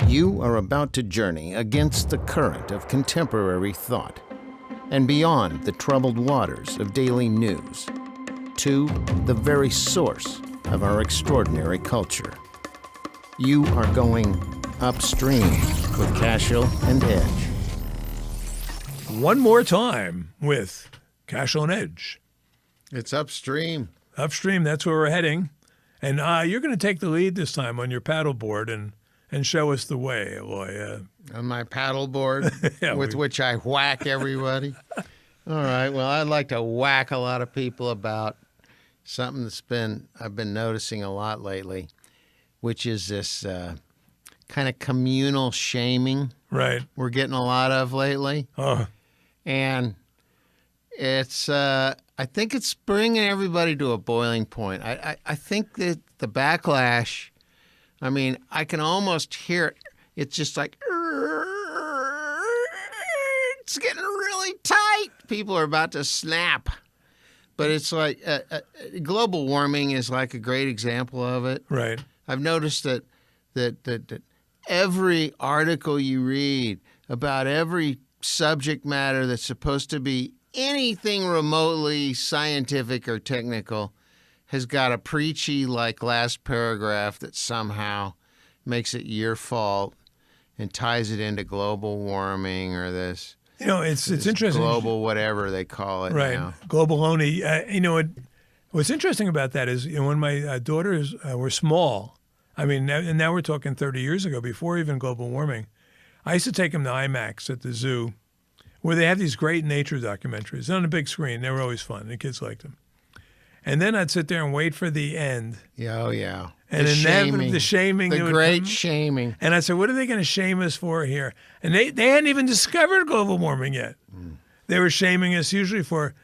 You are about to journey against the current of contemporary thought and beyond the troubled waters of daily news to the very source of our extraordinary culture. You are going upstream with Cashel and Edge. One more time with Cashel and Edge. It's upstream. Upstream, that's where we're heading. And you're going to take the lead this time on your paddleboard and show us the way, Eloy. On my paddleboard, Yeah, with which I whack everybody. All right. Well, I'd like to whack a lot of people about something I've been noticing a lot lately, which is this kind of communal shaming. Right. We're getting a lot of lately. Oh. And it's, I think it's bringing everybody to a boiling point. I think that the backlash, I mean, I can almost hear it. It's just like, it's getting really tight. People are about to snap. But it's like, global warming is like a great example of it. Right. I've noticed that every article you read about every subject matter that's supposed to be anything remotely scientific or technical has got a preachy, like, last paragraph that somehow makes it your fault and ties it into global warming or this. You know, it's interesting. Global whatever they call it right. now. Global only. What's interesting about that is, when my daughters were small, I mean, and now we're talking 30 years ago, before even global warming, I used to take them to IMAX at the zoo, where they have these great nature documentaries on a big screen. They were always fun. The kids liked them. And then I'd sit there and wait for the end. Yeah, oh, yeah. And the shaming. The great shaming. And I said, what are they going to shame us for here? And they hadn't even discovered global warming yet. They were shaming us usually for,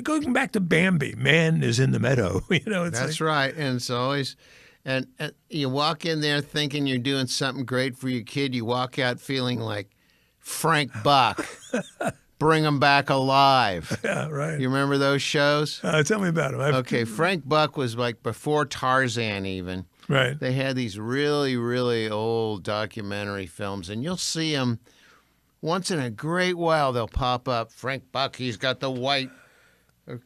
going back to Bambi, man is in the meadow. That's right. And it's always, and you walk in there thinking you're doing something great for your kid. You walk out feeling like Frank Buck. Bring them back alive. Yeah, right. You remember those shows? Tell me about them. Okay, Frank Buck was like before Tarzan even. Right. They had these really, really old documentary films, and you'll see them once in a great while. They'll pop up. Frank Buck, he's got the white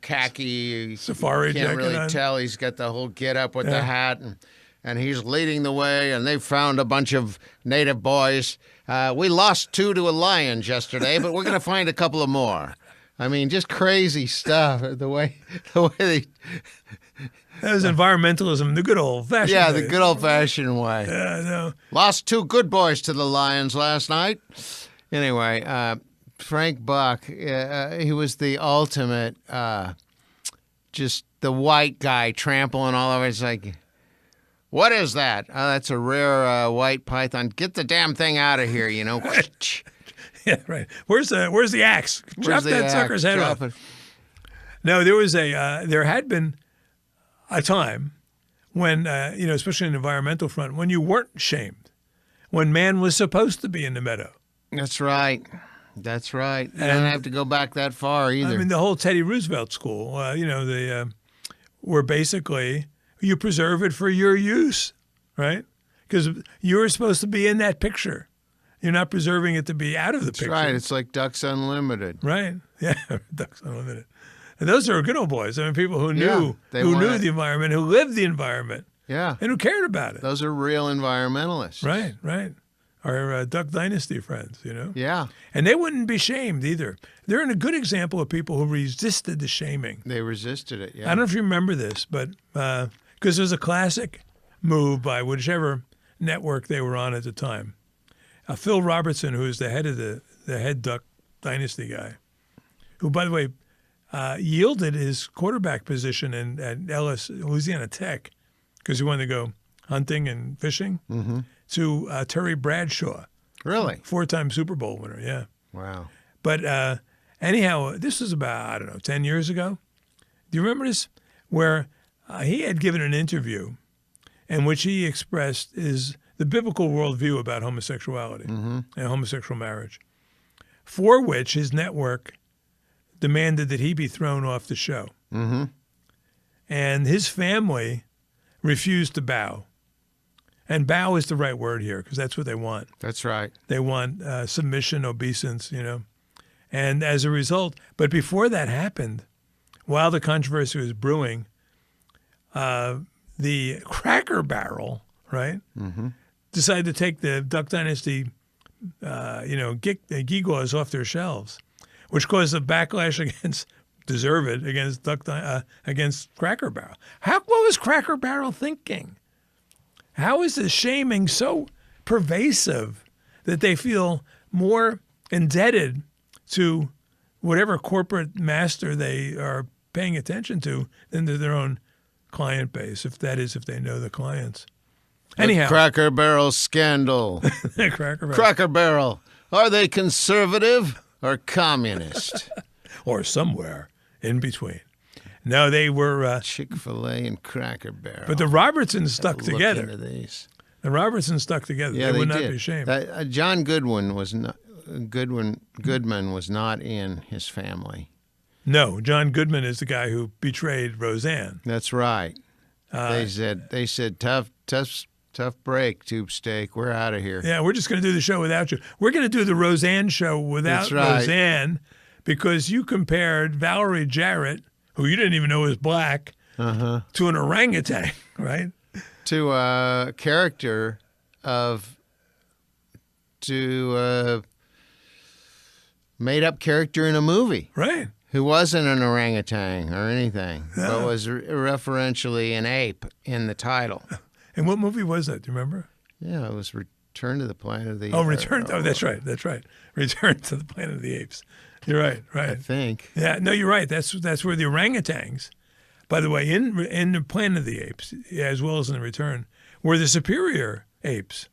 khaki safari jacket. You can't really on. tell. He's got the whole get-up with the hat, and he's leading the way, and they found a bunch of native boys. We lost 2 to a lion yesterday, but we're going to find a couple of more. I mean, just crazy stuff. The way they... That was environmentalism, the good old-fashioned way. Yeah, the good old-fashioned way. Yeah, I know. Lost 2 good boys to the lions last night. Anyway, Frank Buck, he was the ultimate, just the white guy trampling all over. It's like... What is that? Oh, that's a rare white python. Get the damn thing out of here, Yeah, right. Where's the axe? Chop that sucker's head off. No, there had been a time when, especially in the environmental front, when you weren't shamed, when man was supposed to be in the meadow. That's right. That's right. You don't have to go back that far either. I mean, the whole Teddy Roosevelt school, they were basically... You preserve it for your use, right? Because you're supposed to be in that picture. You're not preserving it to be out of the picture. That's right. It's like Ducks Unlimited. Right. Yeah, Ducks Unlimited. And those are good old boys. I mean, people who knew knew the environment, who lived the environment. Yeah. And who cared about it. Those are real environmentalists. Right, right. Our Duck Dynasty friends, Yeah. And they wouldn't be shamed either. They're a good example of people who resisted the shaming. They resisted it, yeah. I don't know if you remember this, but... because there's a classic move by whichever network they were on at the time. Phil Robertson, who is the head of the head Duck Dynasty guy, who, by the way, yielded his quarterback position at Louisiana Tech, because he wanted to go hunting and fishing, to Terry Bradshaw. Really? 4-time Super Bowl winner, yeah. Wow. But anyhow, this was about, 10 years ago. Do you remember this? Where... he had given an interview in which he expressed the biblical worldview about homosexuality and homosexual marriage, for which his network demanded that he be thrown off the show. And his family refused to bow. And bow is the right word here because that's what they want. That's right. They want submission, obeisance, And as a result, but before that happened, while the controversy was brewing, the Cracker Barrel, right, decided to take the Duck Dynasty, gewgaws off their shelves, which caused a backlash against, deserved, against Cracker Barrel. What was Cracker Barrel thinking? How is the shaming so pervasive that they feel more indebted to whatever corporate master they are paying attention to than to their own client base, if they know the clients? Anyhow. The Cracker Barrel scandal. Cracker Barrel. Are they conservative or communist? Or somewhere in between. No, they were Chick-fil-A and Cracker Barrel. But the Robertsons stuck together. Look into these. The Robertsons stuck together. Yeah, they would not did. be ashamed. John Goodman was not in his family. No, John Goodman is the guy who betrayed Roseanne. That's right. They said tough break, Tube Steak. We're out of here. Yeah, we're just going to do the show without you. We're going to do the Roseanne show without That's right. Roseanne because you compared Valerie Jarrett, who you didn't even know was black, to an orangutan, right? To a character made-up character in a movie. Right. Who wasn't an orangutan or anything, Yeah. but was referentially an ape in the title. And what movie was that? Do you remember? Yeah, it was Return to the Planet of the Apes. Oh, Return. Oh, that's right. That's right. Return to the Planet of the Apes. You're right. I Right. think. Yeah. No, you're right. That's where the orangutans, by the way, in the Planet of the Apes, as well as in the Return, were the superior apes.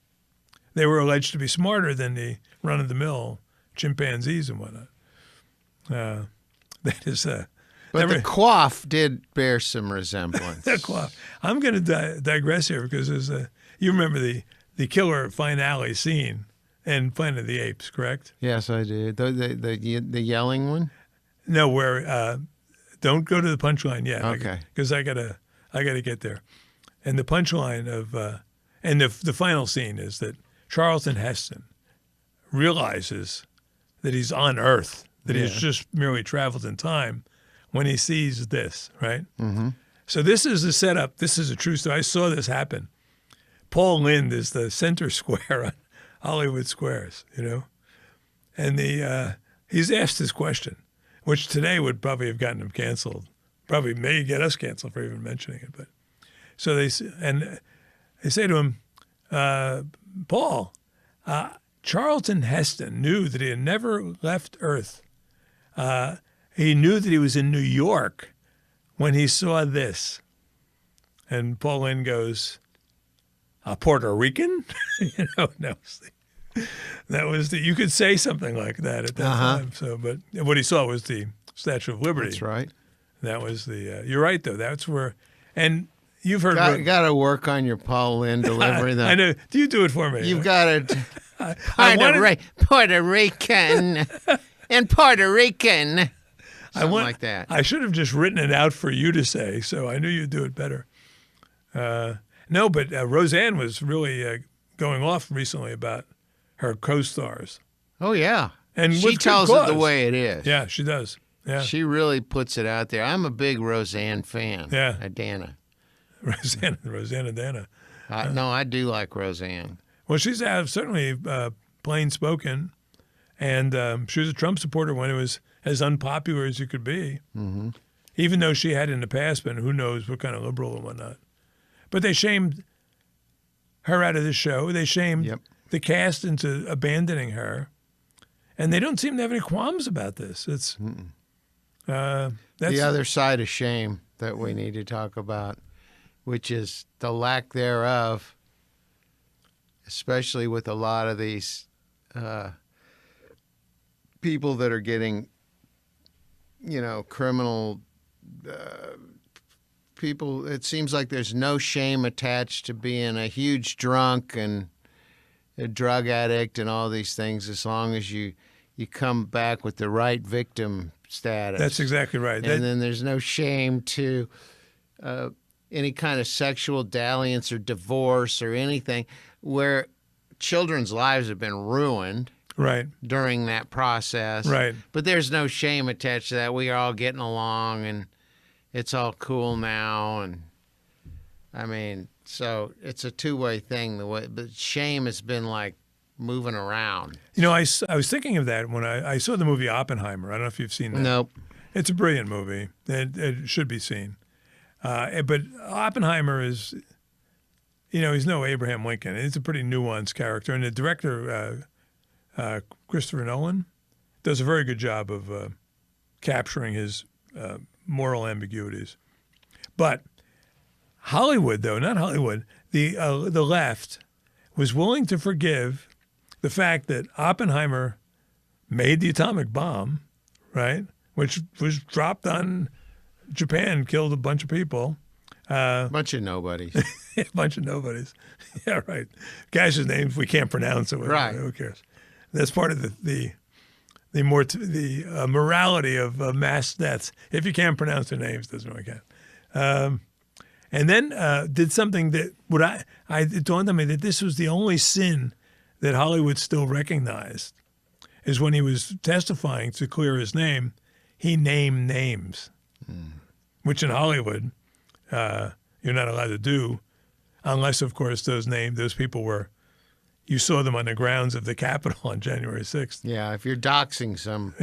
They were alleged to be smarter than the run-of-the-mill chimpanzees and whatnot. That is. But the quaff did bear some resemblance. The quaff. I'm going to digress here because you remember the killer finale scene in Planet of the Apes, correct? Yes, I do. The yelling one? No, where don't go to the punchline yet. Okay. Because I gotta get there. And the punchline of and the final scene is that Charlton Heston realizes that he's on Earth, that he's just merely traveled in time when he sees this, right? Mm-hmm. So this is the setup. This is a true story. I saw this happen. Paul Lynde is the center square on Hollywood Squares, and he's asked this question, which today would probably have gotten him canceled. Probably may get us canceled for even mentioning it. But so they say to him, Paul, Charlton Heston knew that he had never left Earth. He knew that he was in New York when he saw this. And Paul Lynde goes, a Puerto Rican? No, that was you could say something like that at that time. So, but what he saw was the Statue of Liberty. That's right. That was you're right, though. That's where, and you've heard. Got to work on your Paul Lynde delivery, though. I know. Do you do it for me? You've got to. Puerto Rican and Puerto Rican. Something like that. I should have just written it out for you to say, so I knew you'd do it better. No, but Roseanne was really going off recently about her co-stars. Oh, yeah. And she tells it the way it is. Yeah, she does. Yeah. She really puts it out there. I'm a big Roseanne fan. Yeah. Dana. Roseanne and Dana. No, I do like Roseanne. Well, she's certainly plain spoken, and she was a Trump supporter when it was as unpopular as you could be, even though she had in the past been who knows what kind of liberal and whatnot. But they shamed her out of the show. They shamed the cast into abandoning her, and they don't seem to have any qualms about this. It's that's the other side of shame that we need to talk about, which is the lack thereof, especially with a lot of these people that are getting, criminal people. It seems like there's no shame attached to being a huge drunk and a drug addict and all these things, as long as you come back with the right victim status. That's exactly right. And then there's no shame to any kind of sexual dalliance or divorce or anything where children's lives have been ruined Right. during that process. Right. But there's no shame attached to that. We are all getting along and it's all cool now. And I mean, so it's a two-way thing. But shame has been like moving around. You know, I was thinking of that when I saw the movie Oppenheimer. I don't know if you've seen that. Nope. It's a brilliant movie. It should be seen. But Oppenheimer is, you know, he's no Abraham Lincoln. He's a pretty nuanced character. And the director, Christopher Nolan, does a very good job of capturing his moral ambiguities. But Hollywood, though, not Hollywood, the left was willing to forgive the fact that Oppenheimer made the atomic bomb, right, which was dropped on Japan, killed a bunch of people. A bunch of nobodies. A bunch of nobodies. Yeah, right. Guys' names we can't pronounce. It. Right. Who cares? That's part of the morality of mass deaths. If you can't pronounce their names, doesn't really count. And then did something that it dawned on me that this was the only sin that Hollywood still recognized, is when he was testifying to clear his name, he named names, which in Hollywood you're not allowed to do, unless, of course, those people you saw them on the grounds of the Capitol on January 6th. Yeah, if you're doxing some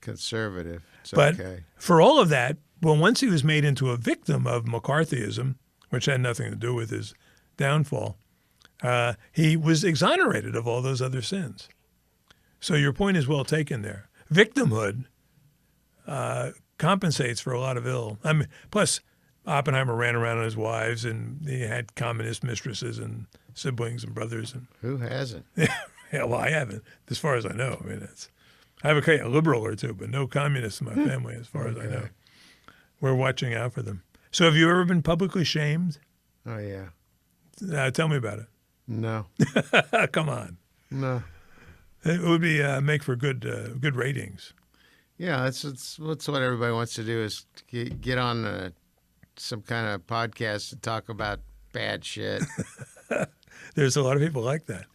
conservative, it's but okay. For all of that, well, once he was made into a victim of McCarthyism, which had nothing to do with his downfall, he was exonerated of all those other sins. So your point is well taken there. Victimhood compensates for a lot of ill. I mean, plus Oppenheimer ran around on his wives, and he had communist mistresses and siblings and brothers. And who hasn't? Yeah, well, I haven't, as far as I know. I mean, I have a liberal or two, but no communists in my family, as far as I know. We're watching out for them. So have you ever been publicly shamed? Oh, yeah. Tell me about it. No. Come on. No. It would be make for good ratings. Yeah, that's what everybody wants to do, is get on some kind of podcast and talk about bad shit. There's a lot of people like that.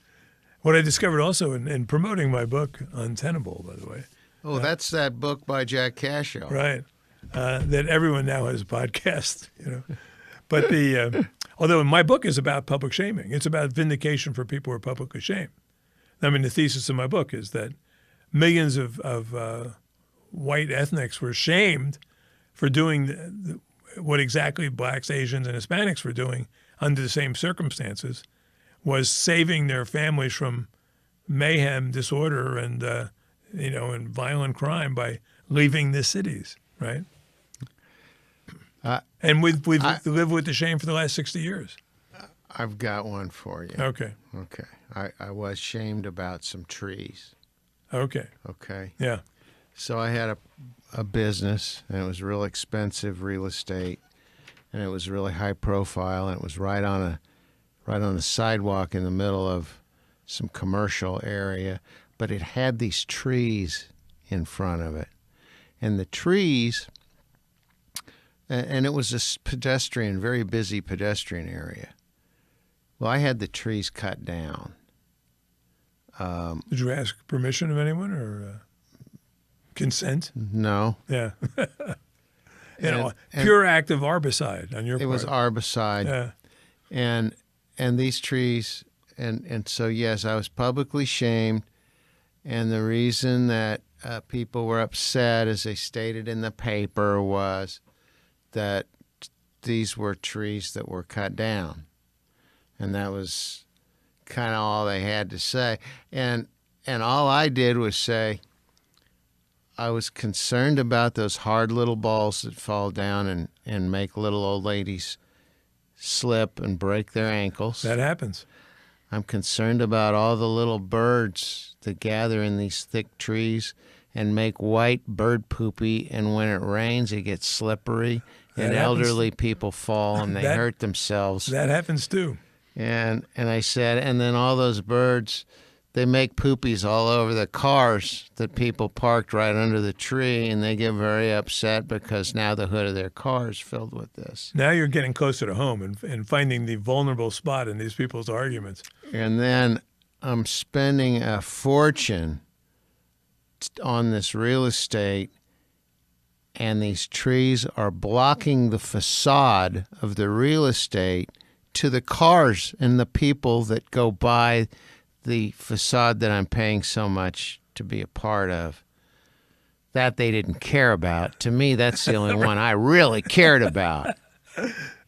What I discovered also in promoting my book, Untenable, by the way. Oh, that's that book by Jack Cashill. Right. That everyone now has a podcast, you know. But although my book is about public shaming, it's about vindication for people who are publicly shamed. I mean, the thesis of my book is that millions of white ethnics were shamed for doing what exactly blacks, Asians, and Hispanics were doing under the same circumstances, was saving their families from mayhem, disorder, and and violent crime by leaving the cities, right? And we've lived with the shame for the last 60 years. I've got one for you. Okay. I was shamed about some trees. Okay. Yeah. So I had a business, and it was real expensive real estate, and it was really high profile, and it was right on a sidewalk in the middle of some commercial area, but it had these trees in front of it. And the trees, and it was a very busy pedestrian area. Well, I had the trees cut down. Did you ask permission of anyone or consent? No. Yeah. Pure act of arbicide on your part. It was arbicide. Yeah. And these trees, and so, yes, I was publicly shamed. And the reason that people were upset, as they stated in the paper, was that these were trees that were cut down. And that was kind of all they had to say. And all I did was say, I was concerned about those hard little balls that fall down and make little old ladies slip and break their ankles. That happens. I'm concerned about all the little birds that gather in these thick trees and make white bird poopy, and when it rains, it gets slippery, and elderly people fall and they hurt themselves. That happens too. And I said, and then all those birds they make poopies all over the cars that people parked right under the tree, and they get very upset because now the hood of their car is filled with this. Now you're getting closer to home and finding the vulnerable spot in these people's arguments. And then I'm spending a fortune on this real estate, and these trees are blocking the facade of the real estate to the cars and the people that go by the facade that I'm paying so much to be a part of. That they didn't care about. To me, that's the only one I really cared about.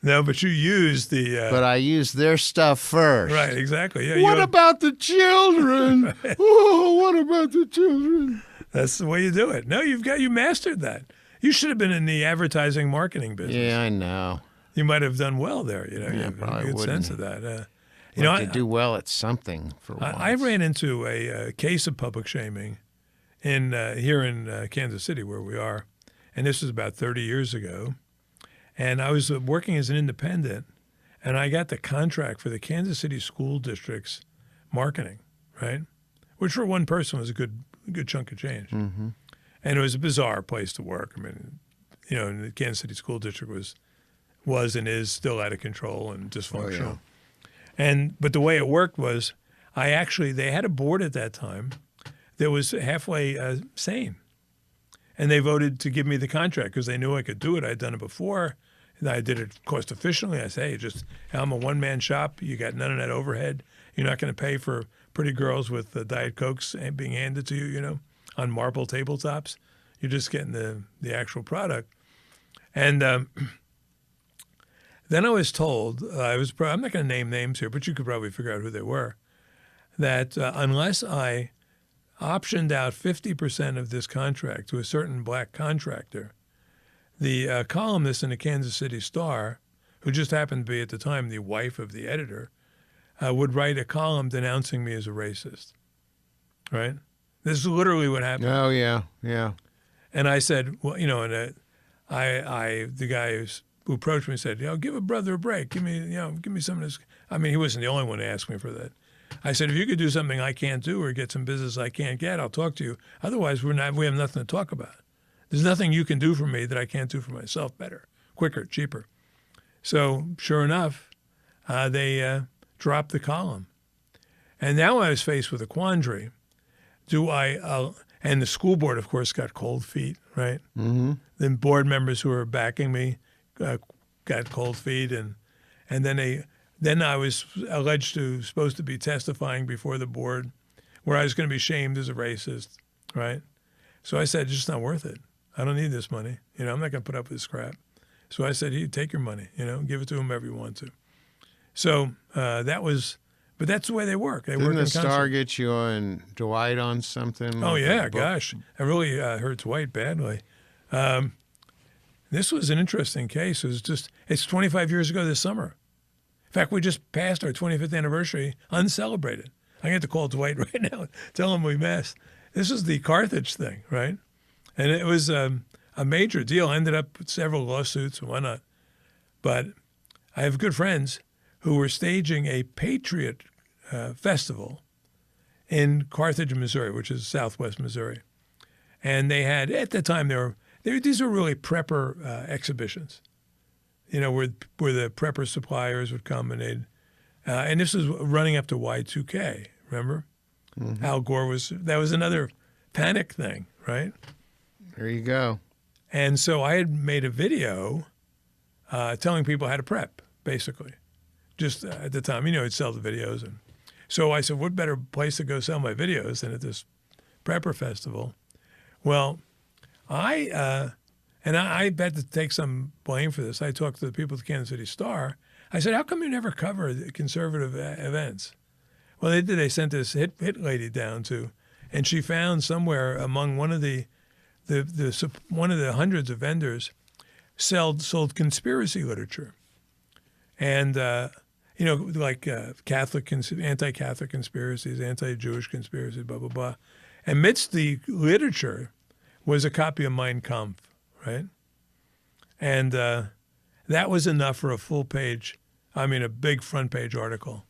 No, but you used the... But I used their stuff first. Right, exactly. Yeah, what about the children? Oh, what about the children? That's the way you do it. No, you mastered that. You should have been in the advertising marketing business. Yeah, I know. You might have done well there. You know, you have probably a good wouldn't. sense of that. I do well at something for once. I ran into a case of public shaming here in Kansas City, where we are, and this was about 30 years ago. And I was working as an independent, and I got the contract for the Kansas City School District's marketing, right? Which for one person was a good chunk of change. Mm-hmm. And it was a bizarre place to work. I mean, you know, the Kansas City School District was and is still out of control and dysfunctional. Oh, yeah. But the way it worked was they had a board at that time that was halfway sane. And they voted to give me the contract because they knew I could do it. I'd done it before. And I did it cost efficiently. I say, I'm a one-man shop. You got none of that overhead. You're not going to pay for pretty girls with Diet Cokes being handed to you, you know, on marble tabletops. You're just getting the actual product. And then I was told, I'm not going to name names here, but you could probably figure out who they were, that unless I optioned out 50% of this contract to a certain black contractor, the columnist in the Kansas City Star, who just happened to be at the time the wife of the editor, would write a column denouncing me as a racist. Right? This is literally what happened. Oh, yeah, yeah. And I said, well, you know, and the guy who approached me said, you know, give a brother a break. Give me some of this. I mean, he wasn't the only one to ask me for that. I said, if you could do something I can't do or get some business I can't get, I'll talk to you. Otherwise, we have nothing to talk about. There's nothing you can do for me that I can't do for myself better, quicker, cheaper. So sure enough, they dropped the column. And now I was faced with a quandary. And the school board, of course, got cold feet, right? Mm-hmm. Then board members who were backing me got cold feet. And then I was supposed to be testifying before the board where I was going to be shamed as a racist, right? So I said, it's just not worth it. I don't need this money. You know, I'm not going to put up with this crap. So I said, hey, take your money, you know, give it to whomever you want to. So but that's the way they work. Didn't the Star get you and Dwight on something? Oh, yeah, gosh. I really hurt Dwight badly. This was an interesting case. It's 25 years ago this summer. In fact, we just passed our 25th anniversary uncelebrated. I get to call Dwight right now and tell him we messed. This is the Carthage thing, right? And it was a major deal. Ended up with several lawsuits and whatnot. But I have good friends who were staging a Patriot festival in Carthage, Missouri, which is southwest Missouri. And they had, at the time, these were really prepper exhibitions, you know, where the prepper suppliers would come and and this was running up to Y2K, remember? Mm-hmm. Al Gore that was another panic thing, right? There you go. And so I had made a video telling people how to prep, basically. Just at the time, you know, I'd sell the videos. And so I said, what better place to go sell my videos than at this prepper festival? Well, I had to take some blame for this. I talked to the people at the Kansas City Star. I said, how come you never cover the conservative events? Well, they did. They sent this hit lady down and she found somewhere among one of the hundreds of vendors sold conspiracy literature, and you know, like anti-Catholic conspiracies, anti-Jewish conspiracies, blah blah blah. Amidst the literature was a copy of Mein Kampf, right? And that was enough for a big front page article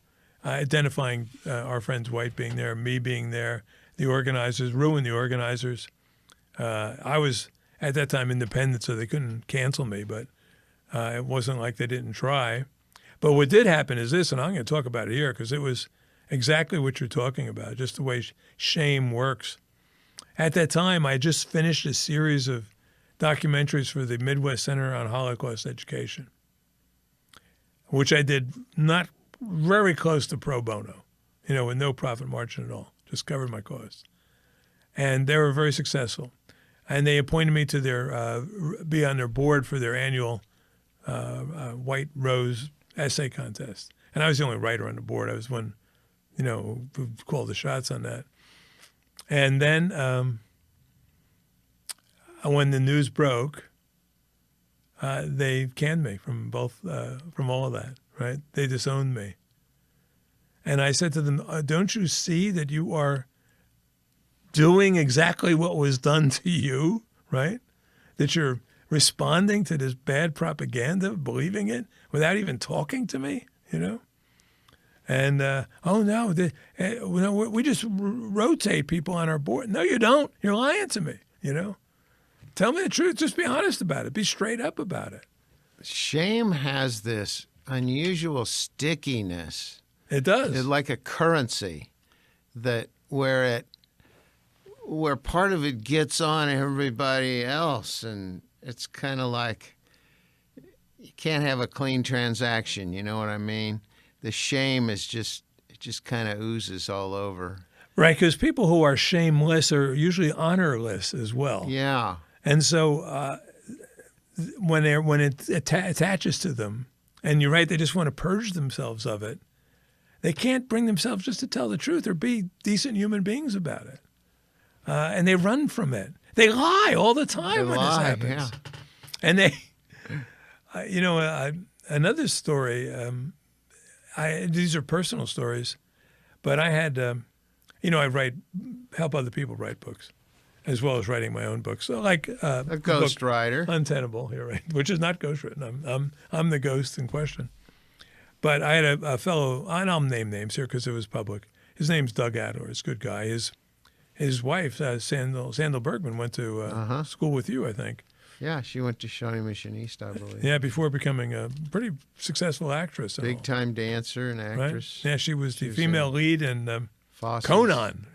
identifying our friends White being there, me being there, the organizers, ruined the organizers. I was, at that time, independent, so they couldn't cancel me, but it wasn't like they didn't try. But what did happen is this, and I'm going to talk about it here because it was exactly what you're talking about, just the way shame works. At that time, I just finished a series of documentaries for the Midwest Center on Holocaust Education, which I did not very close to pro bono, with no profit margin at all, just covered my costs. And they were very successful. And they appointed me to be on their board for their annual White Rose essay contest. And I was the only writer on the board. I was one, who called the shots on that. And then when the news broke, they canned me from all of that, right? They disowned me. And I said to them, don't you see that you are doing exactly what was done to you, right? That you're responding to this bad propaganda, believing it without even talking to me, And, we just rotate people on our board. No, you don't. You're lying to me, Tell me the truth. Just be honest about it. Be straight up about it. Shame has this unusual stickiness. It does. It's like a currency where part of it gets on everybody else, and it's kind of like you can't have a clean transaction. You know what I mean? The shame is just kind of oozes all over. Right, because people who are shameless are usually honorless as well. Yeah. And so when it attaches to them, and you're right, they just want to purge themselves of it, they can't bring themselves just to tell the truth or be decent human beings about it. And they run from it. They lie all the time when this happens. Yeah. And they, another story, these are personal stories, but I had, I help other people write books, as well as writing my own books. So like a ghost writer, Untenable here, right? Which is not ghostwritten. I'm the ghost in question. But I had a fellow, and I'll name names here because it was public. His name's Doug Adler. He's a good guy. His wife, Sandal Bergman, went to school with you, I think. Yeah, she went to Shawnee Mission East, I believe. Yeah, before becoming a pretty succcul actress. Big-time dancer and actress. Right? Yeah, she was the female lead in Conan,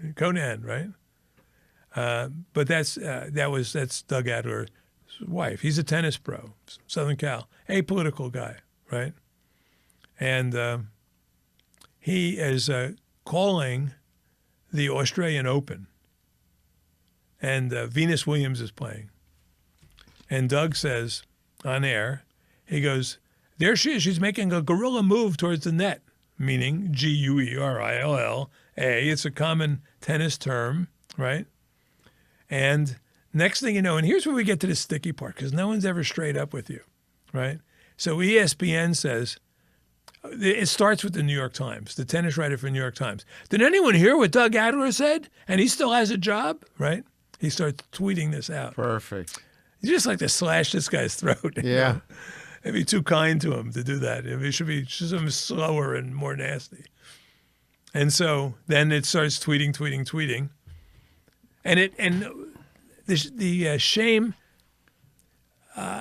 right? But that's Doug Adler's wife. He's a tennis pro, Southern Cal, apolitical guy, right? And he is calling the Australian Open, and Venus Williams is playing. And Doug says on air, he goes, there she is. She's making a guerrilla move towards the net, meaning Guerilla. It's a common tennis term, right? And next thing you know, and here's where we get to the sticky part, because no one's ever straight up with you, right? So ESPN says, it starts with the New York Times, the tennis writer for New York Times. Did anyone hear what Doug Adler said? And he still has a job, right? He starts tweeting this out. Perfect. You just like to slash this guy's throat. Yeah. It'd be too kind to him to do that. It should be just slower and more nasty. And so then it starts tweeting. And the shame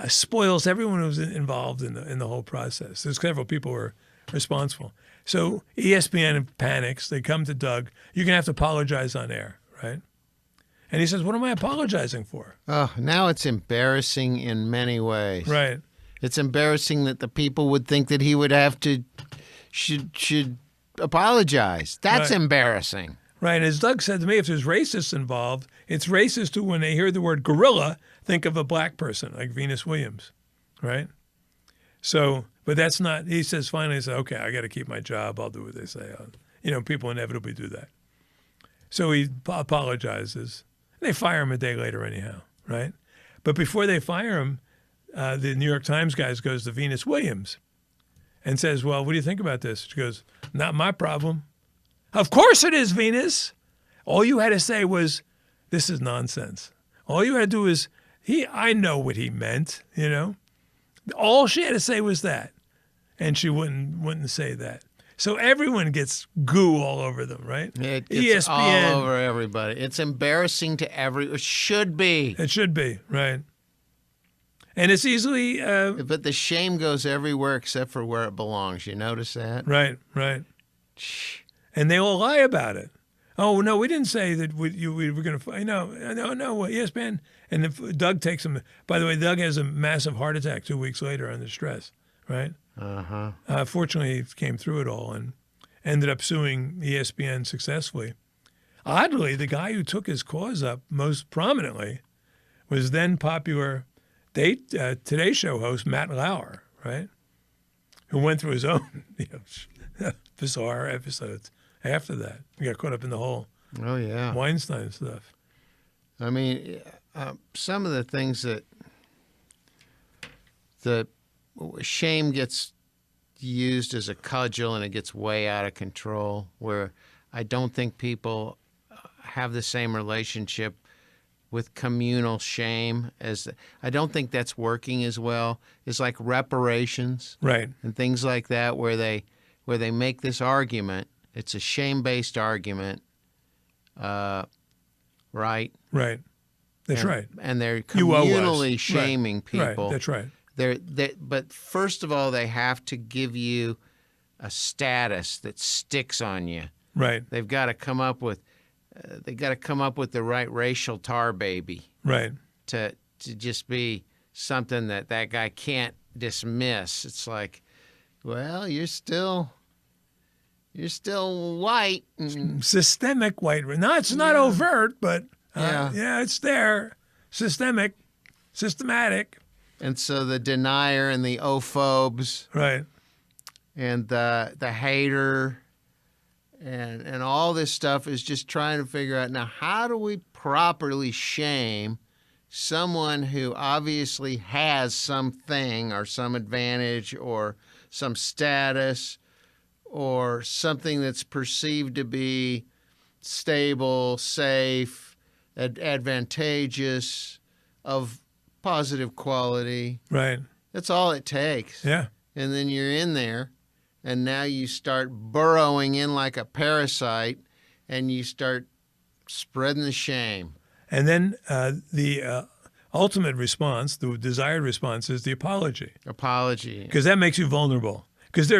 spoils everyone who's involved in the whole process. There's several people who are responsible. So ESPN panics. They come to Doug. You're going to have to apologize on air, right? And he says, what am I apologizing for? Oh, now it's embarrassing in many ways. Right. It's embarrassing that the people would think that he would have to, should apologize. That's right. Embarrassing. Right. As Doug said to me, if there's racists involved, it's racist to, when they hear the word gorilla, think of a black person like Venus Williams, right? So, but that's not, he says, finally, he said, okay, I got to keep my job. I'll do what they say. People inevitably do that. So he apologizes. They fire him a day later anyhow, right? But before they fire him, the New York Times guys goes to Venus Williams and says, well, what do you think about this? She goes, not my problem. Of course it is, Venus. All you had to say was, this is nonsense. All you had to do is, I know what he meant, All she had to say was that. And she wouldn't say that. So everyone gets goo all over them, right? It gets ESPN. all over everybody. It's embarrassing to it should be. It should be, right? And it's easily But the shame goes everywhere except for where it belongs. You notice that? right. And they all lie about it. Oh no, we didn't say that we were going to. No, ESPN. And if Doug takes him. By the way, Doug has a massive heart attack 2 weeks later under stress, right? Fortunately, he came through it all and ended up suing ESPN successfully. Oddly, the guy who took his cause up most prominently was then popular Today Show host Matt Lauer, right? Who went through his own bizarre episodes after that. He got caught up in the whole Weinstein stuff. I mean, some of the things that the shame gets used as a cudgel and it gets way out of control, where I don't think people have the same relationship with communal shame as I don't think that's working as well. It's like reparations, right, and things like that, where they make this argument. It's a shame-based argument, right? Right. That's right. And they're You owe us. communally shaming people. Right. That's right. But first of all, they have to give you a status that sticks on you. Right. They've got to come up with the right racial tar baby. Right. To just be something that guy can't dismiss. It's like, well, you're still white. Systemic white. No, it's not overt, but it's there. Systemic, systematic. And so the denier and the ophobes, right, and the hater, and all this stuff is just trying to figure out, now, how do we properly shame someone who obviously has something or some advantage or some status or something that's perceived to be stable, safe, advantageous, of positive quality. Right. That's all it takes. Yeah. And then you're in there, and now you start burrowing in like a parasite, and you start spreading the shame. And then the ultimate response, the desired response, is the apology. Apology. Because that makes you vulnerable. Because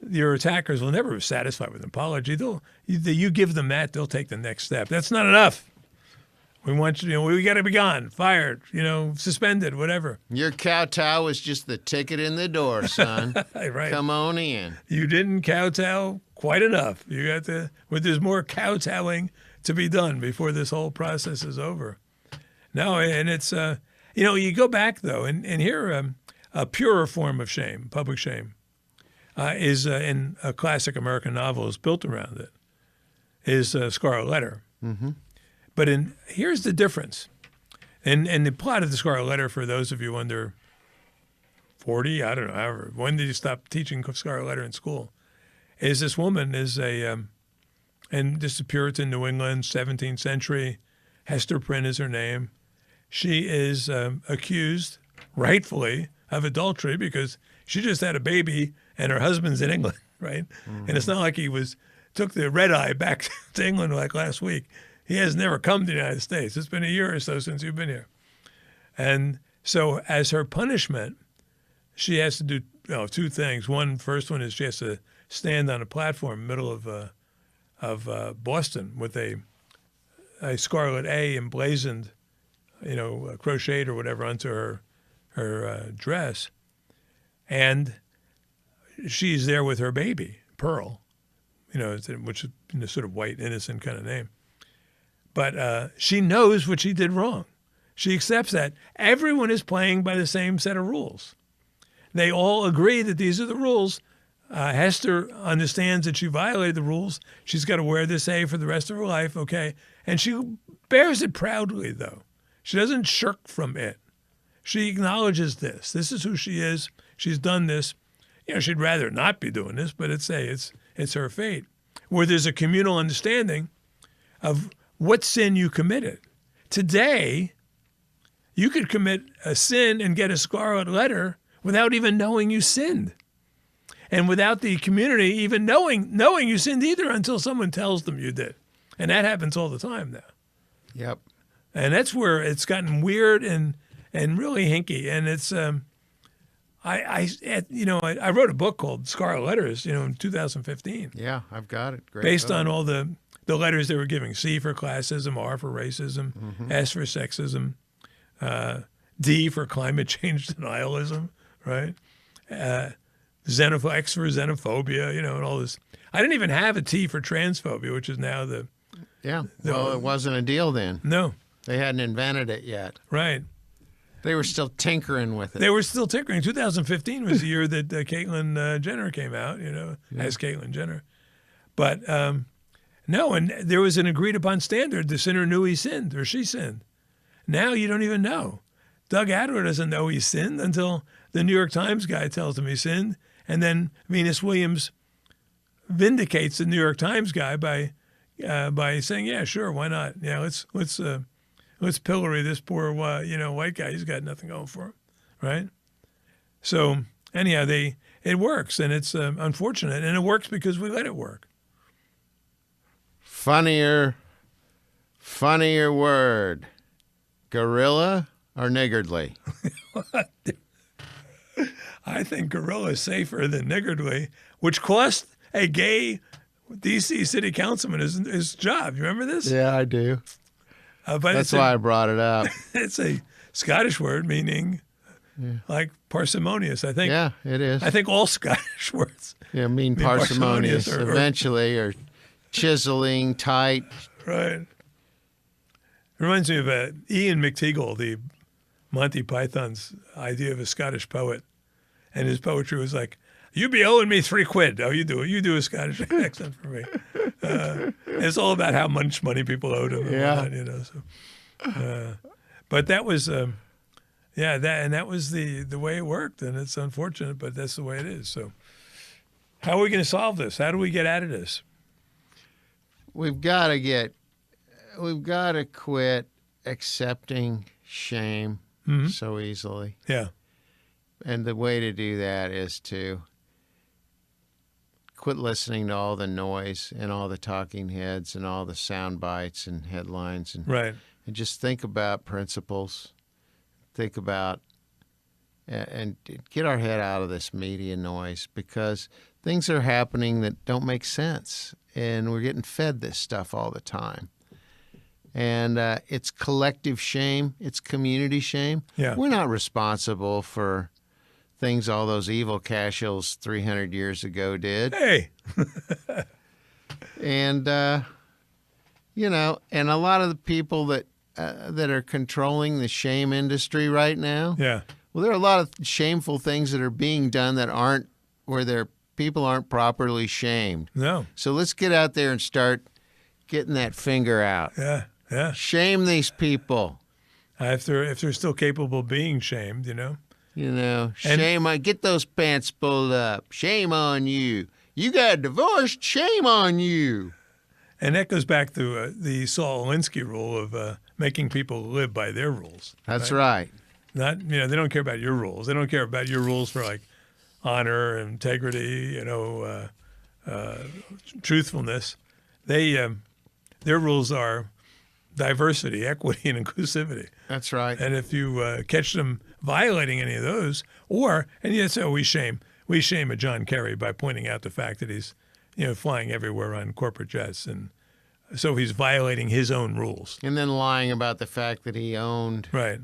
your attackers will never be satisfied with an apology. You give them that, they'll take the next step. That's not enough. We want you, we got to be gone, fired, suspended, whatever. Your kowtow was just the ticket in the door, son. Right. Come on in. You didn't kowtow quite enough. You got to. There's more kowtowing to be done before this whole process is over. No, and it's you go back though, and here a purer form of shame, public shame, is in a classic American novel is built around it. Is Scarlet Letter. Mm-hmm. But here's the difference. And the plot of the Scarlet Letter, for those of you under 40, I don't know, however, when did you stop teaching Scarlet Letter in school? Is this woman is and this is Puritan New England, 17th century. Hester Prynne is her name. She is accused, rightfully, of adultery because she just had a baby and her husband's in England, right? Mm-hmm. And it's not like he took the red eye back to England like last week. He has never come to the United States. It's been a year or so since you've been here. And so as her punishment, she has to do two things. First one is she has to stand on a platform in the middle of Boston with a scarlet A emblazoned, crocheted or whatever onto her dress. And she's there with her baby, Pearl, which is a sort of white, innocent kind of name. But she knows what she did wrong. She accepts that. Everyone is playing by the same set of rules. They all agree that these are the rules. Hester understands that she violated the rules. She's got to wear this A for the rest of her life, okay? And she bears it proudly, though. She doesn't shirk from it. She acknowledges this. This is who she is. She's done this. She'd rather not be doing this, but it's her fate. Where there's a communal understanding of what sin you committed. Today, you could commit a sin and get a Scarlet Letter without even knowing you sinned. and without the community even knowing you sinned either until someone tells them you did. And that happens all the time now. Yep. And that's where it's gotten weird and really hinky. And it's I wrote a book called Scarlet Letters, in 2015. Yeah, I've got it. Great. Based on all the letters they were giving: C for classism, R for racism, S for sexism, D for climate change denialism, right? X for xenophobia, and all this. I didn't even have a T for transphobia, which is now the well, it wasn't a deal then. No. They hadn't invented it yet. Right. They were still tinkering with it. They were still tinkering. 2015 was the year that Caitlyn Jenner came out, as Caitlyn Jenner. But no, and there was an agreed upon standard. The sinner knew he sinned or she sinned. Now you don't even know. Doug Adler doesn't know he sinned until the New York Times guy tells him he sinned. And then Venus Williams vindicates the New York Times guy by saying, yeah, sure, why not? Yeah, let's pillory this poor white guy. He's got nothing going for him, right? So anyhow, it works, and it's unfortunate, and it works because we let it work. Funnier word, gorilla or niggardly? I think gorilla is safer than niggardly, which cost a gay D.C. city councilman his job. You remember this? Yeah, I do. But that's why I brought it up. It's a Scottish word meaning like parsimonious, I think. Yeah, it is. I think all Scottish words mean parsimonious or eventually, or chiseling, tight. Right. Reminds me of Ian McTeagle, the Monty Python's idea of a Scottish poet. And his poetry was like, "You be owing me £3. Oh, you do a Scottish accent for me." It's all about how much money people owed him. Yeah. But that was, that was the way it worked, and it's unfortunate, but that's the way it is. So, how are we going to solve this? How do we get out of this? We've got to quit accepting shame so easily. Yeah. And the way to do that is to quit listening to all the noise and all the talking heads and all the sound bites and headlines and just think about principles. Think about and get our head out of this media noise, because things are happening that don't make sense, and we're getting fed this stuff all the time. And it's collective shame. It's community shame. Yeah. We're not responsible for things all those evil Cashels 300 years ago did. Hey. And, and a lot of the people that are controlling the shame industry right now. Yeah. Well, there are a lot of shameful things that are being done that aren't, where people aren't properly shamed. No. So let's get out there and start getting that finger out. Yeah. Yeah. Shame these people. If they're still capable of being shamed, Shame on, get those pants pulled up. Shame on you. You got divorced. Shame on you. And that goes back to the Saul Alinsky rule of making people live by their rules. That's right. Not, they don't care about your rules. They don't care about your rules for like honor, integrity, truthfulness. Their rules are diversity, equity, and inclusivity. That's right. And if you catch them violating any of those, and you say, we shame a John Kerry by pointing out the fact that he's, flying everywhere on corporate jets, and so he's violating his own rules. And then lying about the fact that he owned. Right.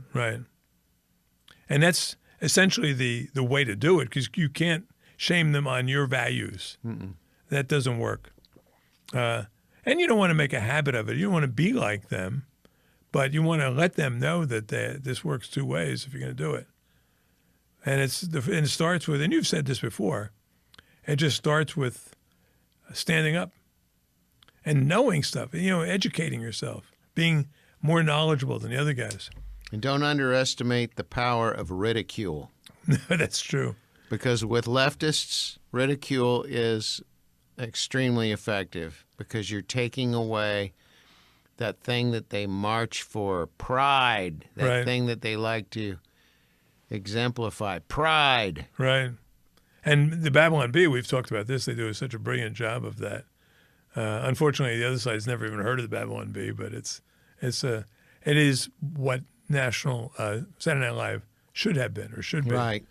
And that's essentially the way to do it, because you can't shame them on your values. Mm-mm. That doesn't work. And you don't want to make a habit of it. You don't want to be like them, but you want to let them know that this works two ways if you're going to do it. And it starts with, and you've said this before, it just starts with standing up and knowing stuff, educating yourself, being more knowledgeable than the other guys. And don't underestimate the power of ridicule. That's true. Because with leftists, ridicule is extremely effective, because you're taking away that thing that they march for, pride, that thing that they like to exemplify, pride. Right. And the Babylon Bee, we've talked about this. They do such a brilliant job of that. Unfortunately, the other side's never even heard of the Babylon Bee, but it is what national Saturday Night Live should have been or should be. Right.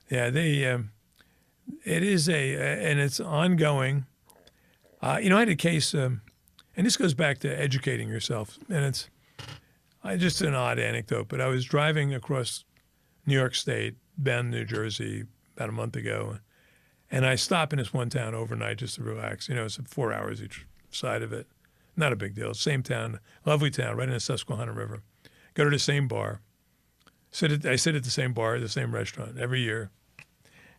Yeah, it is and it's ongoing. I had a case, and this goes back to educating yourself, and it's just an odd anecdote, but I was driving across New York State, Bend, New Jersey, about a month ago, and I stopped in this one town overnight just to relax. It's 4 hours each side of it. Not a big deal. Same town, lovely town, right in the Susquehanna River. Go to the same bar. I sit at the same bar, the same restaurant every year.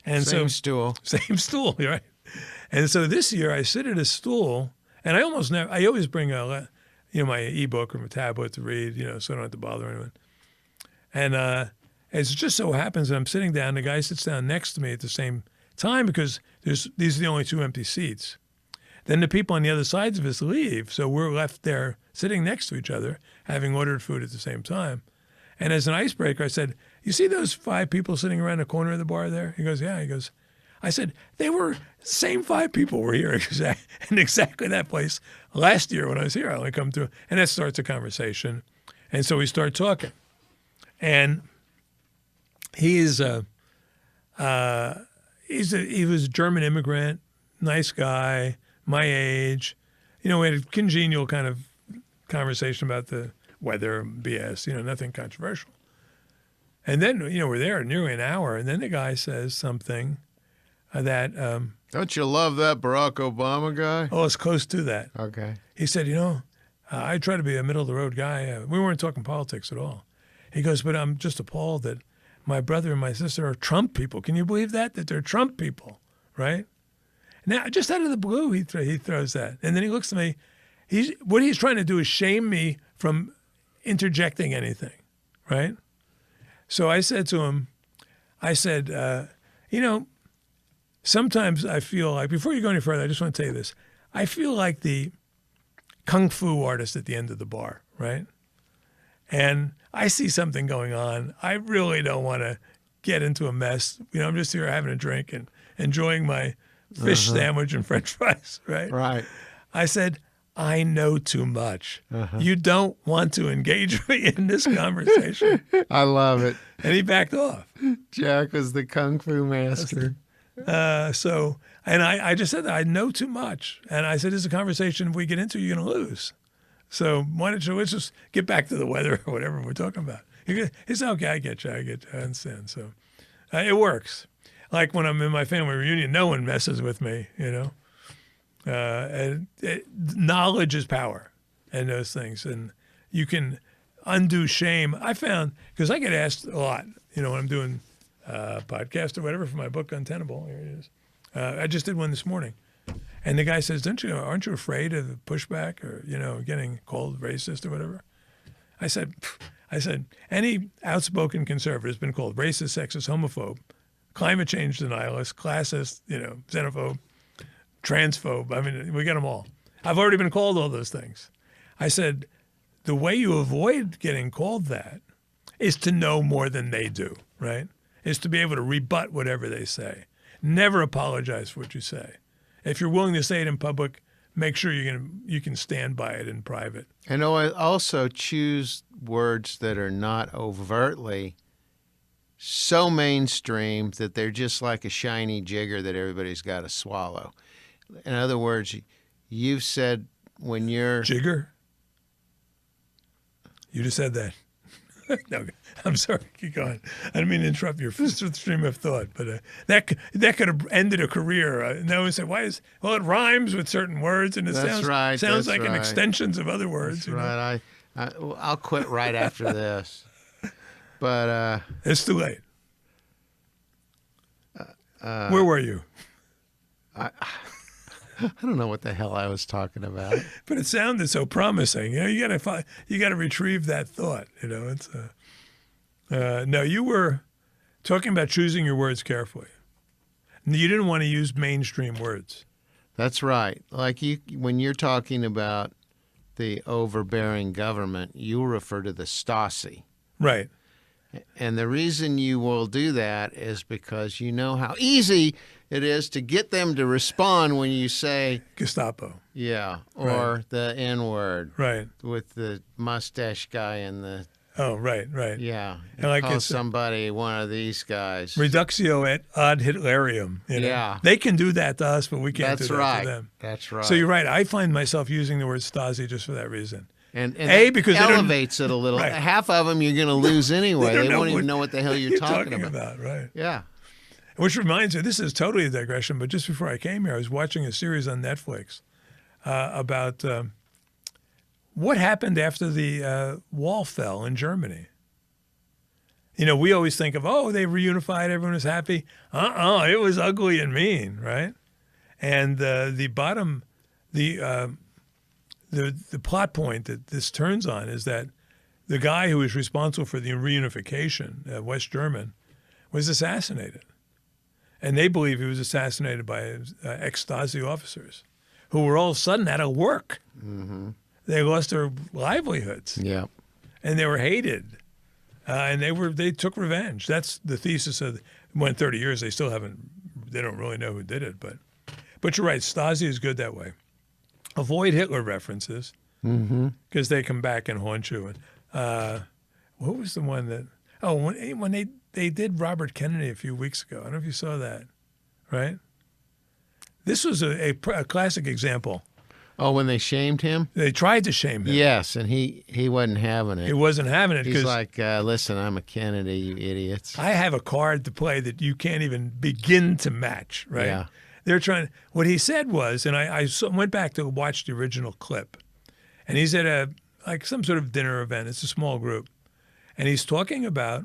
And Same stool. Same stool, right? And so this year I sit at a stool, and I always bring my ebook or my tablet to read, so I don't have to bother anyone. And it just so happens that I'm sitting down, the guy sits down next to me at the same time because these are the only two empty seats. Then the people on the other sides of us leave, so we're left there sitting next to each other, having ordered food at the same time. And as an icebreaker, I said, "You see those 5 people sitting around the corner of the bar there?" He goes, "Yeah." He goes, I said, "They were same 5 people were here in exactly that place last year when I was here. I only come through." And that starts a conversation. And so we start talking. And he was a German immigrant, nice guy, my age. We had a congenial kind of conversation about the weather, BS, nothing controversial. And then, we're there nearly an hour, and then the guy says something that... Don't you love that Barack Obama guy? Oh, it's close to that. Okay. He said, I try to be a middle-of-the-road guy. We weren't talking politics at all. He goes, but I'm just appalled that my brother and my sister are Trump people. Can you believe that? That they're Trump people, right? Now, just out of the blue, he throws that. And then he looks at me. What he's trying to do is shame me from interjecting anything, right? So I said to him, sometimes I feel like, before you go any further, I just want to tell you this. I feel like the kung fu artist at the end of the bar, right? And I see something going on. I really don't want to get into a mess. I'm just here having a drink and enjoying my fish sandwich and French fries, right? Right. I said, I know too much. You don't want to engage me in this conversation. I love it. And he backed off. Jack was the kung fu master. And I just said that I know too much. And I said, this is a conversation if we get into, you're going to lose. So why don't let's just get back to the weather or whatever we're talking about. He said, okay, I get you. I understand. So it works. Like when I'm in my family reunion, no one messes with me, knowledge is power and those things. And you can undo shame. I found, because I get asked a lot, when I'm doing a podcast or whatever for my book, Untenable. Here it is. I just did one this morning. And the guy says, aren't you afraid of pushback or, getting called racist or whatever? I said, any outspoken conservative has been called racist, sexist, homophobe, climate change denialist, classist, xenophobe, transphobe. I mean, we get them all. I've already been called all those things. I said, the way you avoid getting called that is to know more than they do, right? Is to be able to rebut whatever they say. Never apologize for what you say. If you're willing to say it in public, make sure you can stand by it in private. And also choose words that are not overtly so mainstream that they're just like a shiny jigger that everybody's got to swallow. In other words, you've said when you're... Jigger? You just said that. No, I'm sorry. Keep going. I didn't mean to interrupt your stream of thought, but that could have ended a career. No one said, "Why is?" Well, it rhymes with certain words, and it sounds like an extensions of other words. That's right. I'll quit right after this. But it's too late. Where were you? I don't know what the hell I was talking about. But it sounded so promising. You gotta retrieve that thought. It's no. You were talking about choosing your words carefully. You didn't want to use mainstream words. That's right. Like when you're talking about the overbearing government, you refer to the Stasi. Right. And the reason you will do that is because you know how easy it is to get them to respond when you say Gestapo. yeah, or the N-word. Right. With the mustache guy and the Oh, right. yeah. And like call it's somebody one of these guys. reductio et ad Hitlerium. You know? Yeah. They can do that to us, but we can't That's do that right. to them. That's right. So you're right. I find myself using the word Stasi just for that reason. And because that they don't- elevates it a little. Right. Half of them you're going to lose anyway. don't They know won't even what know what the hell you're talking about. Right. Yeah. Which reminds me, this is totally a digression, but just before I came here, I was watching a series on Netflix about what happened after the wall fell in Germany. You know, we always think of, oh, they reunified, everyone was happy. It was ugly and mean, right? And the plot point that this turns on is that the guy who was responsible for the reunification, West German, was assassinated. And they believe he was assassinated by ex-Stasi officers who were all of a sudden out of work. Mm-hmm. They lost their livelihoods. Yeah. And they were hated. And they took revenge. That's the thesis of went 30 years. They still they don't really know who did it. But you're right. Stasi is good that way. Avoid Hitler references because they come back and haunt you. And what was the one that? Oh, when they did Robert Kennedy a few weeks ago. I don't know if you saw that, right? This was a classic example. Oh, when they shamed him? They tried to shame him. Yes, and he wasn't having it. He wasn't having it. He's like, listen, I'm a Kennedy, you idiots. I have a card to play that you can't even begin to match, right? Yeah. They're trying. What he said was, and I went back to watch the original clip, and he's at like some sort of dinner event. It's a small group, and he's talking about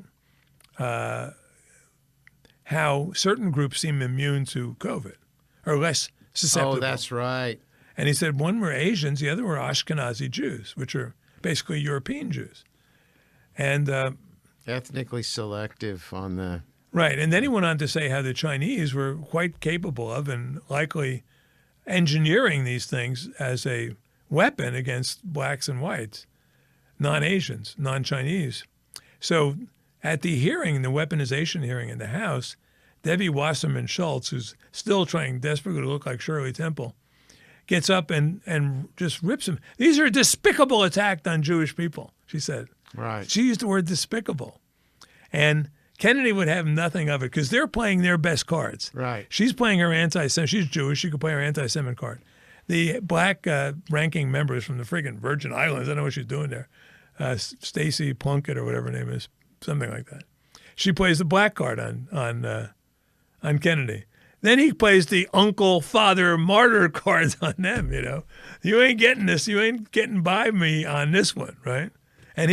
how certain groups seem immune to COVID or less susceptible. Oh, that's right. And he said one were Asians, the other were Ashkenazi Jews, which are basically European Jews. And Ethnically selective on the... Right. And then he went on to say how the Chinese were quite capable of and likely engineering these things as a weapon against blacks and whites, non-Asians, non-Chinese. So at the hearing, the weaponization hearing in the House, Debbie Wasserman Schultz, who's still trying desperately to look like Shirley Temple, gets up and just rips him. These are a despicable attack on Jewish people, she said. Right. She used the word despicable. And Kennedy would have nothing of it because they're playing their best cards. Right. She's playing her anti-Semitic. She's Jewish. She could play her anti-Semitic card. The black ranking members from the friggin' Virgin Islands, I don't know what she's doing there, Stacy Plunkett or whatever her name is, something like that. She plays the black card on Kennedy. Then he plays the uncle, father, martyr cards on them, you know. You ain't getting this. You ain't getting by me on this one, right? And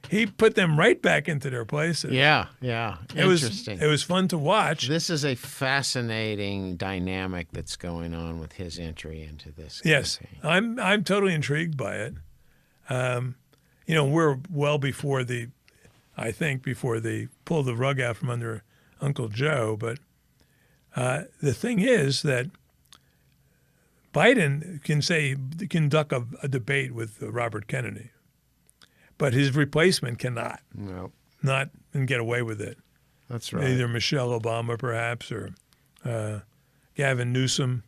he put them right back into their places. Yeah. Interesting. It was fun to watch. This is a fascinating dynamic that's going on with his entry into this Yes, campaign. I'm totally intrigued by it. You know, we're well before before they pull the rug out from under Uncle Joe, but the thing is that Biden can duck a debate with Robert Kennedy, but his replacement cannot. No. Not and get away with it. That's right. Either Michelle Obama, perhaps, or Gavin Newsom,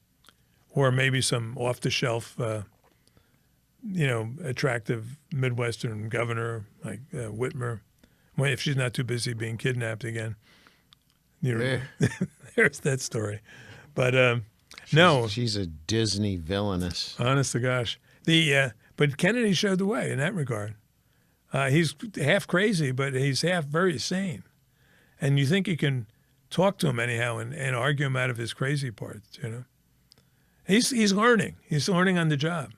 or maybe some off-the-shelf, attractive Midwestern governor like Whitmer. Well, if she's not too busy being kidnapped again. There's that story. But no. She's a Disney villainess. Honest to gosh. But Kennedy showed the way in that regard. He's half crazy, but he's half very sane. And you think you can talk to him anyhow and argue him out of his crazy parts, you know. He's learning. He's learning on the job.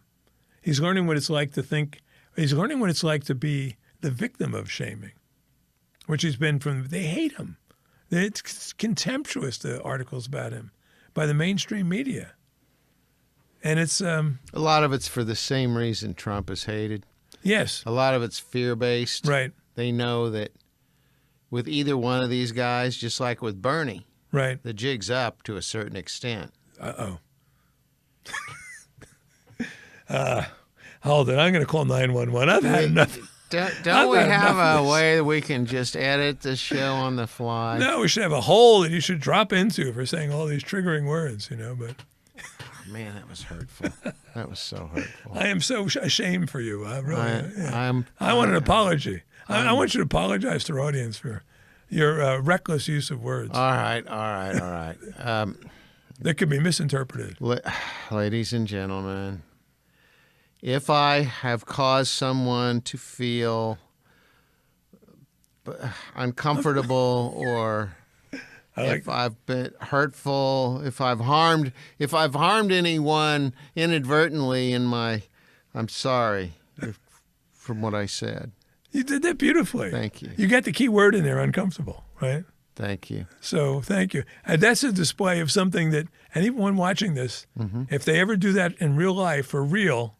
He's learning what it's like to think. He's learning what it's like to be the victim of shaming, which he's been from. They hate him. It's contemptuous, the articles about him, by the mainstream media. And it's... a lot of it's for the same reason Trump is hated. Yes. A lot of it's fear-based. Right. They know that with either one of these guys, just like with Bernie, right, the jig's up to a certain extent. Uh-oh. Hold it. I'm going to call 911. I've had enough. Don't we have a way that we can just edit the show on the fly? No, we should have a hole that you should drop into for saying all these triggering words, But man, that was hurtful. That was so hurtful. I am so ashamed for you. I really. I want an apology. I want you to apologize to our audience for your reckless use of words. All right. That could be misinterpreted. Ladies and gentlemen, if I have caused someone to feel uncomfortable or if I've been hurtful, if I've harmed anyone inadvertently I'm sorry from what I said. You did that beautifully. Thank you. You got the key word in there, uncomfortable, right? Thank you. So thank you. And that's a display of something that anyone watching this, if they ever do that in real life, for real,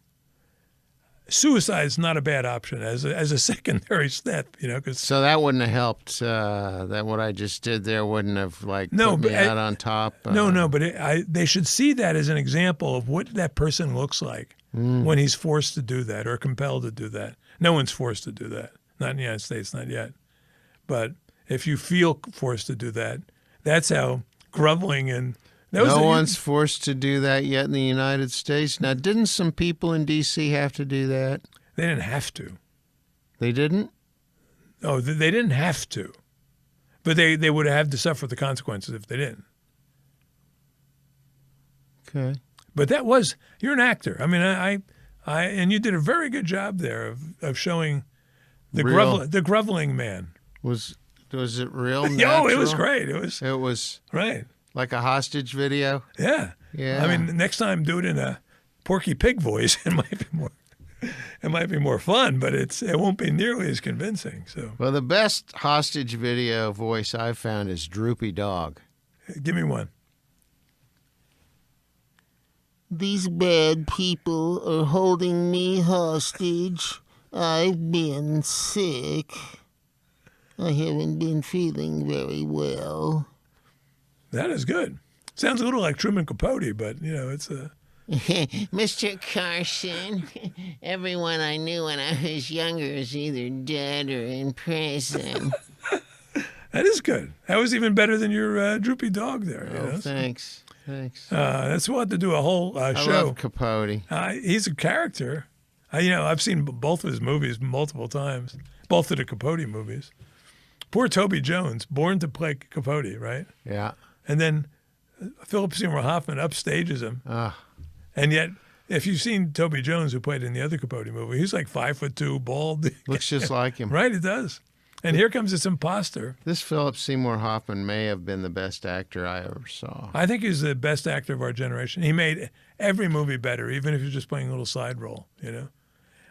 suicide's not a bad option as a secondary step, Cause so that wouldn't have helped. That what I just did there wouldn't have put me out on top. No, but they should see that as an example of what that person looks like when he's forced to do that or compelled to do that. No one's forced to do that. Not in the United States, not yet. But if you feel forced to do that, that's how groveling and no one's forced to do that yet in the United States. Now, didn't some people in D.C. have to do that? They didn't have to. They didn't? Oh, they didn't have to. But they would have to suffer the consequences if they didn't. Okay. But you're an actor. I mean, I and you did a very good job there of showing the groveling man. Was it real? Natural? Oh, it was great. It was right. Like a hostage video? Yeah. Yeah. I mean, next time do it in a Porky Pig voice. It might be more fun, but it won't be nearly as convincing. So. Well, the best hostage video voice I've found is Droopy Dog. Give me one. These bad people are holding me hostage. I've been sick. I haven't been feeling very well. That is good. Sounds a little like Truman Capote, but, it's a... Mr. Carson, everyone I knew when I was younger is either dead or in prison. That is good. That was even better than your Droopy Dog there. Oh, thanks. Thanks. That's what to do a whole show. I love Capote. He's a character. I've seen both of his movies multiple times, both of the Capote movies. Poor Toby Jones, born to play Capote, right? Yeah. And then Philip Seymour Hoffman upstages him. And yet, if you've seen Toby Jones, who played in the other Capote movie, he's like 5'2", bald. Looks just like him. Right, it does. And here comes this imposter. This Philip Seymour Hoffman may have been the best actor I ever saw. I think he's the best actor of our generation. He made every movie better, even if he's just playing a little side role,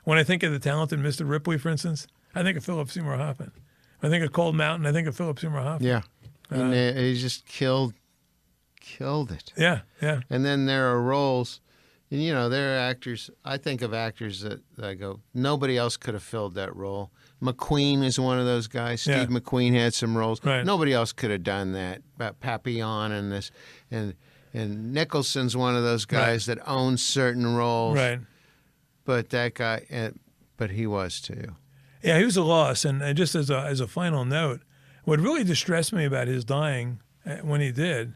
When I think of The Talented Mr. Ripley, for instance, I think of Philip Seymour Hoffman. When I think of Cold Mountain, I think of Philip Seymour Hoffman. Yeah. And he just killed it. Yeah, yeah. And then there are roles, and there are actors. I think of actors that I go, nobody else could have filled that role. McQueen is one of those guys. Steve McQueen had some roles. Right. Nobody else could have done that. Papillon and this, and Nicholson's one of those guys that owns certain roles. Right. But that guy, but he was too. Yeah, he was a loss. And just as a final note, what really distressed me about his dying when he did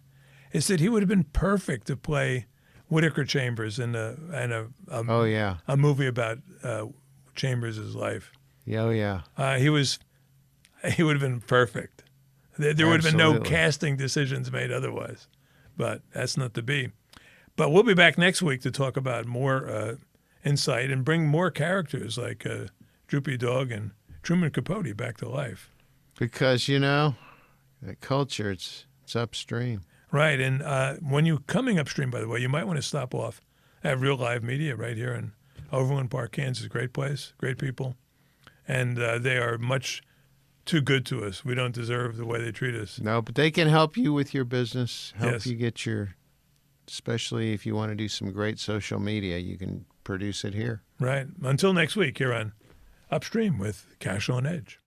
is that he would have been perfect to play Whittaker Chambers in a movie about Chambers' life. Oh, yeah. He would have been perfect. There would have been no casting decisions made otherwise. But that's not to be. But we'll be back next week to talk about more insight and bring more characters like Droopy Dog and Truman Capote back to life. Because, that culture, it's upstream. Right. And when you're coming upstream, by the way, you might want to stop off at Real Live Media right here in Overland Park, Kansas. Great place, great people. And they are much too good to us. We don't deserve the way they treat us. No, but they can help you with your business, help you get especially if you want to do some great social media, you can produce it here. Right. Until next week here on Upstream with Cashel and Edge.